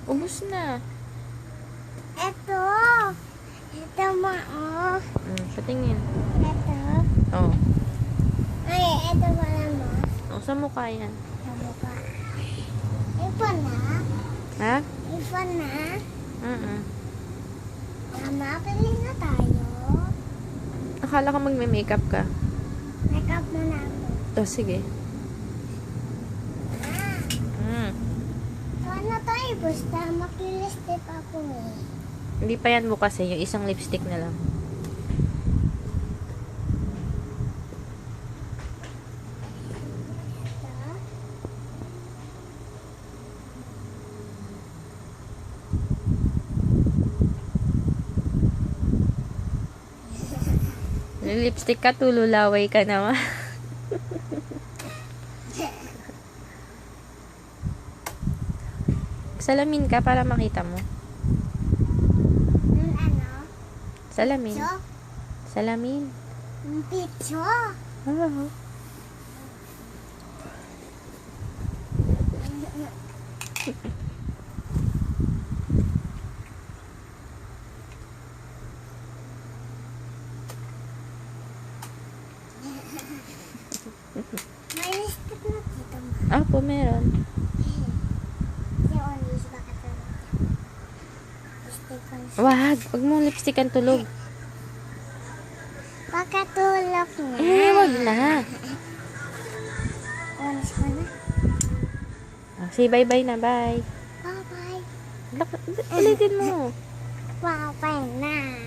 Ubus na. Ito. Ito mo, oh. Patingin. Ito. Oh. Ay, ito pala mo. Oh, sa mukha yan. Sa mukha. Ipa na. Ha? Ipa na. Mama, pili na tayo. Akala ko magme-makeup ka. Make up mo na ako. Oh, sige. Ano tayo? Basta makilistip ako eh. Hindi pa yan bukas eh. Yung isang lipstick na lang. Ito. Lipstick ka, tululaway ka naman. Salamin ka para makita mo. Yung ano? Salamin. Picture? Salamin. Yung picture? Oh. May lipstick na dito mo. Apo, meron. Si Onis, baka tulog. Lipstick ko na siya. Wag mong lipstick ang tulog. Baka tulog na. Wag na. Onis ko na. Say bye-bye na, bye. Bye-bye. Ulitin mo. Bye-bye na.